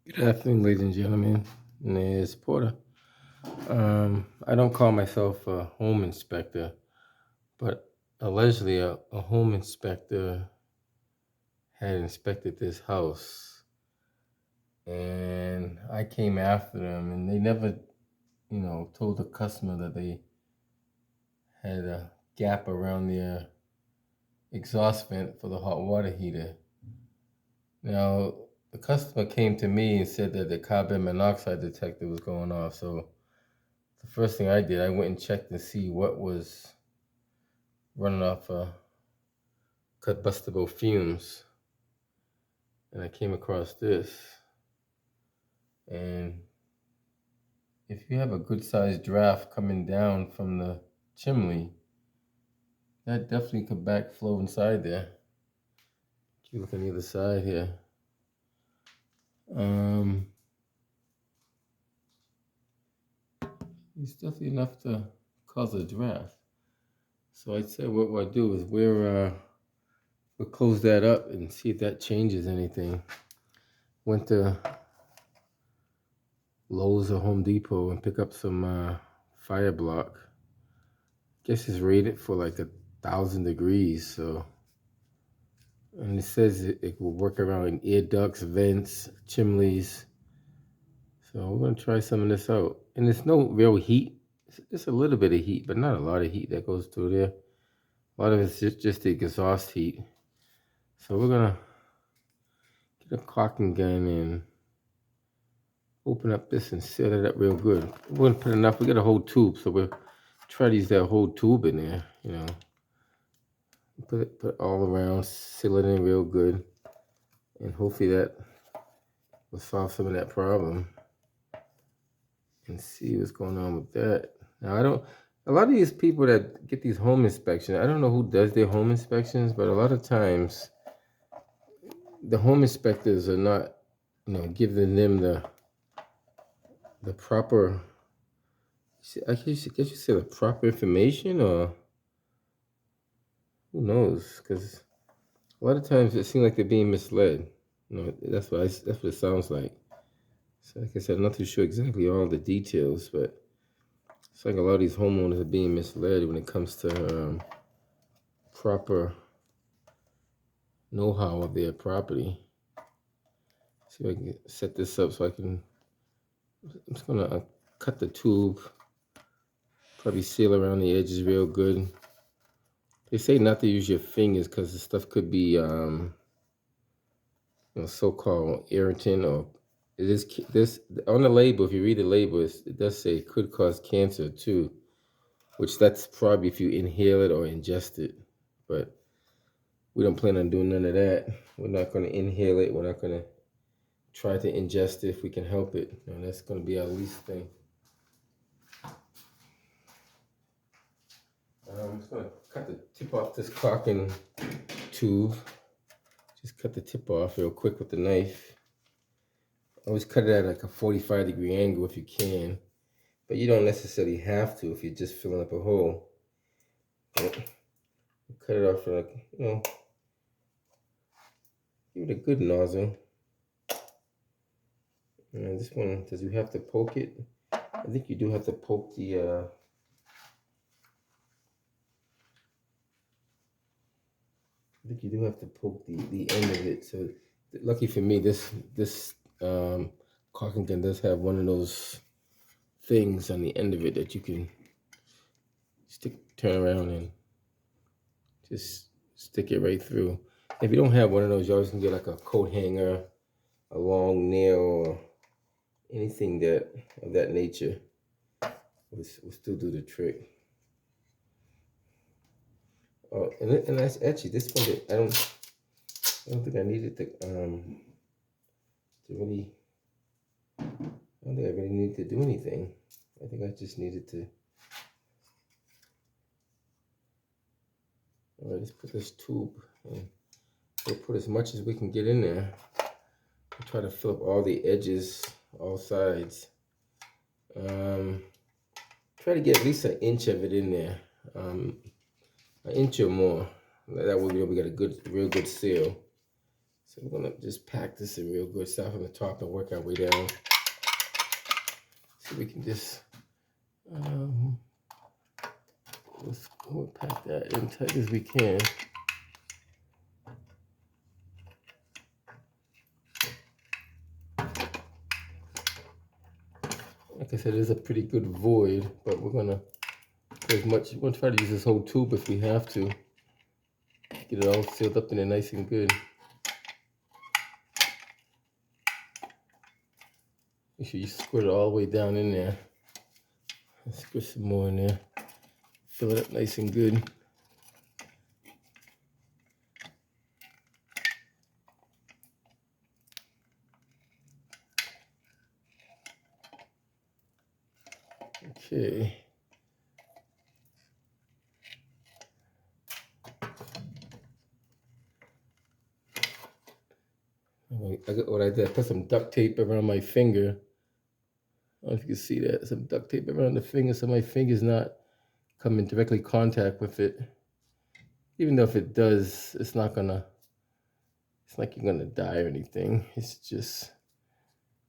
Good afternoon, ladies and gentlemen. My name is Porter. I don't call myself a home inspector, but allegedly a home inspector had inspected this house, and I came after them, and they never, told the customer that they had a gap around their exhaust vent for the hot water heater. Now, the customer came to me and said that the carbon monoxide detector was going off, so the first thing I did, I went and checked to see what was running off combustible fumes, and I came across this. And if you have a good sized draft coming down from the chimney, that definitely could backflow inside there. If you look on the other side here, um, it's definitely enough to cause a draft. So I'd say what we'll do is we'll close that up and see if that changes anything. Went to Lowe's or Home Depot and pick up some fire block. Guess it's rated for like 1,000 degrees. So, and it says it will work around air ducts, vents, chimneys. So we're gonna try some of this out. And there's no real heat. It's a little bit of heat, but not a lot of heat that goes through there. A lot of it's just the exhaust heat. So we're gonna get a caulking gun and open up this and seal it up real good. We're gonna put enough. We got a whole tube, so we'll try to use that whole tube in there. Put it all around, seal it in real good, and hopefully that will solve some of that problem. And see what's going on with that. Now I don't. A lot of these people that get these home inspections, I don't know who does their home inspections, but a lot of times the home inspectors are not, giving them the proper. I guess you say the proper information, or who knows? Because a lot of times it seems like they're being misled. That's what it sounds like. So like I said, I'm not too sure exactly all the details, but it's like a lot of these homeowners are being misled when it comes to proper know-how of their property. See if I can set this up so I'm just gonna cut the tube, probably seal around the edges real good. They say not to use your fingers because the stuff could be, so-called irritant, or it is this on the label. If you read the label, it does say it could cause cancer too, which that's probably if you inhale it or ingest it. But we don't plan on doing none of that. We're not going to inhale it. We're not going to try to ingest it if we can help it. That's going to be our least thing. I'm just going to cut the tip off this caulking tube. Just cut the tip off real quick with the knife. Always cut it at like a 45-degree angle if you can, but you don't necessarily have to if you're just filling up a hole. But cut it off for give it a good nozzle. And this one, does you have to poke it? I think you do have to poke the the end of it. So lucky for me, this caulking gun does have one of those things on the end of it that you can turn around and just stick it right through. If you don't have one of those, you always can get like a coat hanger, a long nail, or anything of that nature will still do the trick. Oh, and that's actually this one that I don't think I needed to really. I don't think I really needed to do anything. I think I just needed to. All right, let's put this tube in. We'll put as much as we can get in there. We'll try to fill up all the edges, all sides. Try to get at least an inch of it in there, an inch or more. That way we got a real good seal. So we're gonna just pack this in real good, start from the top and work our way down. So we can just we'll pack that in tight as we can. Like I said, it's a pretty good void, but we're gonna try to use this whole tube if we have to. Get it all sealed up in there nice and good. Make sure you squirt it all the way down in there. Let's put some more in there. Fill it up nice and good. Okay. I got what I did. I put some duct tape around my finger. I don't know if you can see that. Some duct tape around the finger so my finger's not coming directly contact with it. Even though if it does, it's not like you're gonna die or anything. It's just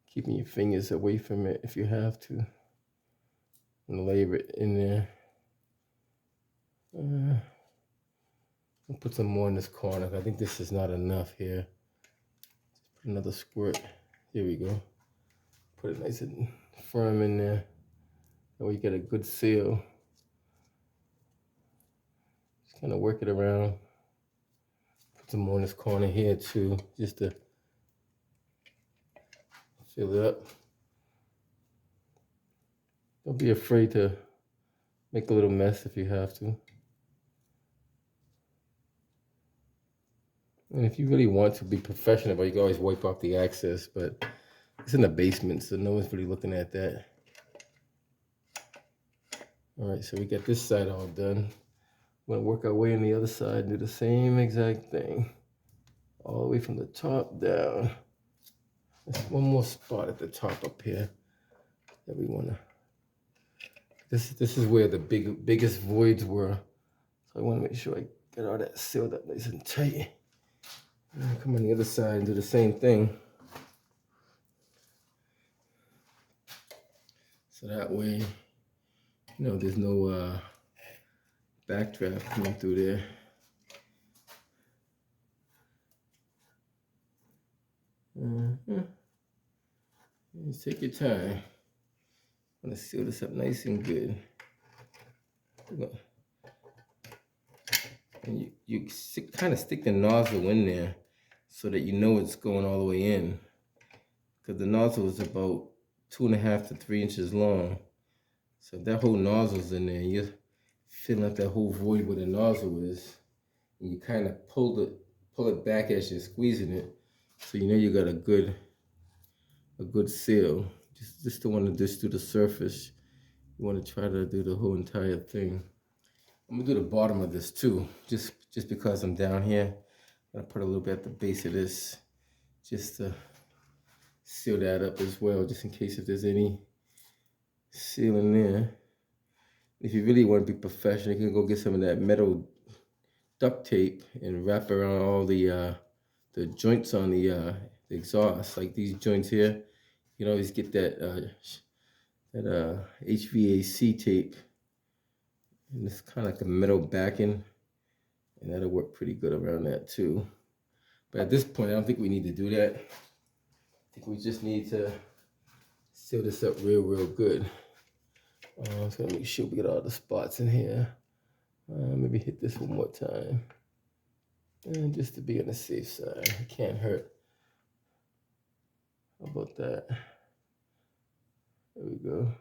keeping your fingers away from it if you have to. And layer it in there. I'll put some more in this corner. I think this is not enough here. Just put another squirt. Here we go. Put it nice and firm in there. That way you get a good seal. Just kind of work it around. Put some more in this corner here too, just to fill it up. Don't be afraid to make a little mess if you have to. And if you really want to be professional, you can always wipe off the excess, but it's in the basement, so no one's really looking at that. All right, so we got this side all done. We're gonna work our way on the other side and do the same exact thing. All the way from the top down. There's one more spot at the top up here that we wanna. This is where the biggest voids were. So I wanna make sure I get all that sealed up nice and tight. And come on the other side and do the same thing. So that way, there's no backdraft coming through there. Just take your time. I'm gonna seal this up nice and good. And you kind of stick the nozzle in there so that you know it's going all the way in. Because the nozzle is about 2.5 to 3 inches long. So if that whole nozzle's in there, you're filling up that whole void where the nozzle is. And you kind of pull it back as you're squeezing it. So you know you got a good seal. Just don't want to just do the surface. You want to try to do the whole entire thing. I'm gonna do the bottom of this too, just because I'm down here. I'm gonna put a little bit at the base of this, just to seal that up as well, just in case if there's any seal in there. If you really want to be professional, you can go get some of that metal duct tape and wrap around all the joints on the exhaust, like these joints here. You can always get that HVAC tape. And it's kind of like a metal backing, and that'll work pretty good around that too. But at this point, I don't think we need to do that. I think we just need to seal this up real good. I'm just gonna make sure we get all the spots in here. Maybe hit this one more time. And just to be on the safe side, it can't hurt. How about that? There we go.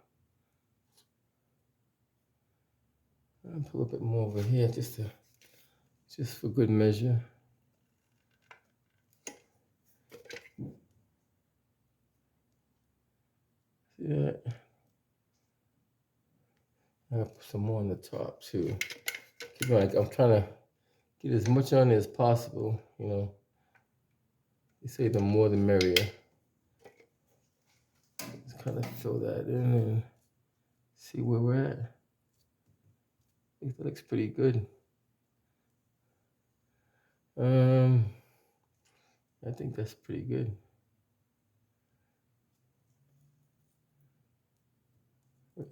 I'll put a little bit more over here just for good measure. See that? I'll put some more on the top too. I'm trying to get as much on there as possible, They say the more the merrier. Just kind of fill that in and see where we're at. I think that looks pretty good. I think that's pretty good.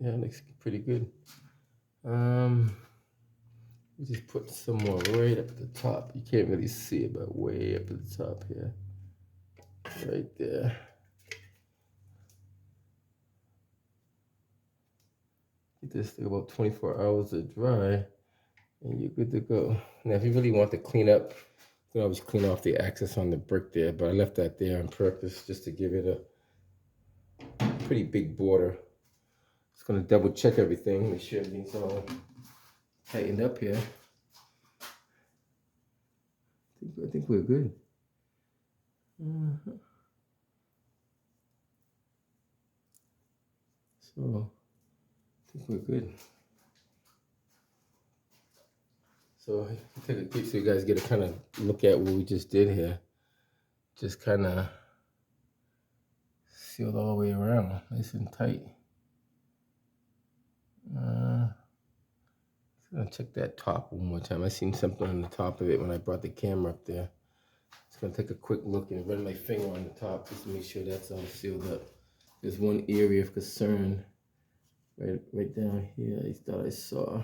Yeah, it looks pretty good. We just put some more right up at the top. You can't really see it, but way up at the top here. Right there. Get this thing about 24 hours to dry, and you're good to go. Now, if you really want to clean up, you can always clean off the access on the brick there, but I left that there on purpose just to give it a pretty big border. Just gonna double check everything, make sure everything's all tightened up here. I think we're good. So, I think we're good. So, take a peek so you guys get a kind of look at what we just did here. Just kind of sealed all the way around, nice and tight. I'm gonna check that top one more time. I seen something on the top of it when I brought the camera up there. Just gonna take a quick look and run my finger on the top just to make sure that's all sealed up. There's one area of concern right down here. I thought I saw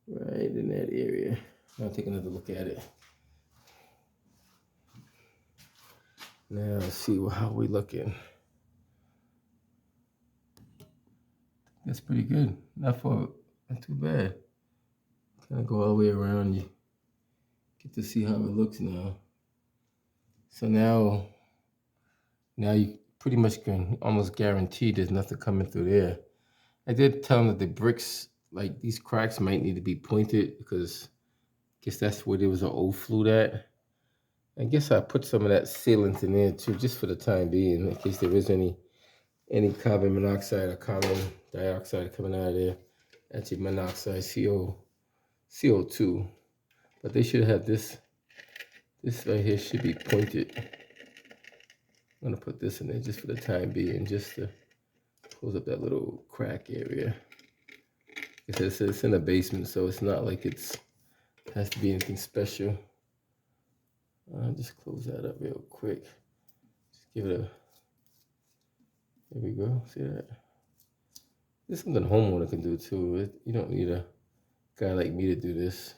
right in that area. I'll take another look at it. Now let's see how we looking. That's pretty good. Not too bad. Kind of go all the way around. You get to see how it looks now. So now you pretty much can almost guarantee there's nothing coming through there. I did tell them that the bricks, like these cracks, might need to be pointed because I guess that's where there was an old flute at. I guess I put some of that sealant in there too, just for the time being, in case there is any carbon monoxide or carbon dioxide coming out of there. Actually, monoxide, CO2. But they should have this right here should be pointed. I'm gonna put this in there just for the time being, just to close up that little crack area. It's in a basement, so it's not like it has to be anything special. I'll just close that up real quick. Just give it a, there we go, see that? This is something a homeowner can do too. You don't need a guy like me to do this.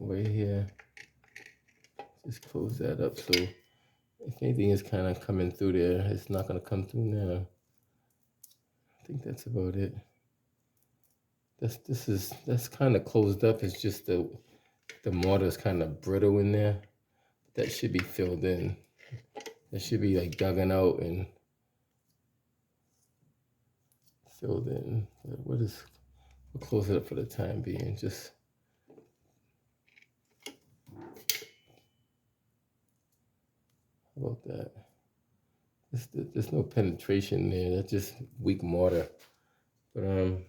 Right here, just close that up so if anything is kind of coming through there, it's not going to come through now. I think that's about it. That's kind of closed up. It's just the mortar is kind of brittle in there. That should be filled in. That should be like dug out and filled in. But we'll close it up for the time being. Just how about that? There's no penetration there. That's just weak mortar. But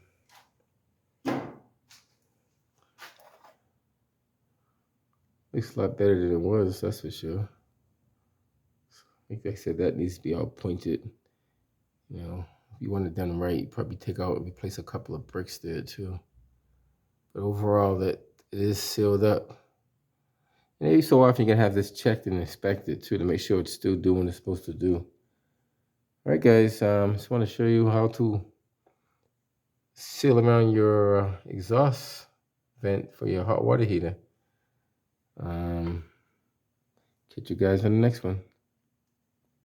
looks a lot better than it was, that's for sure. Like I said, that needs to be all pointed. You know, if you want it done right, you probably take out and replace a couple of bricks there too. But overall, that it is sealed up. And every so often you can have this checked and inspected too to make sure it's still doing what it's supposed to do. All right, guys, just want to show you how to seal around your exhaust vent for your hot water heater. Catch you guys on the next one.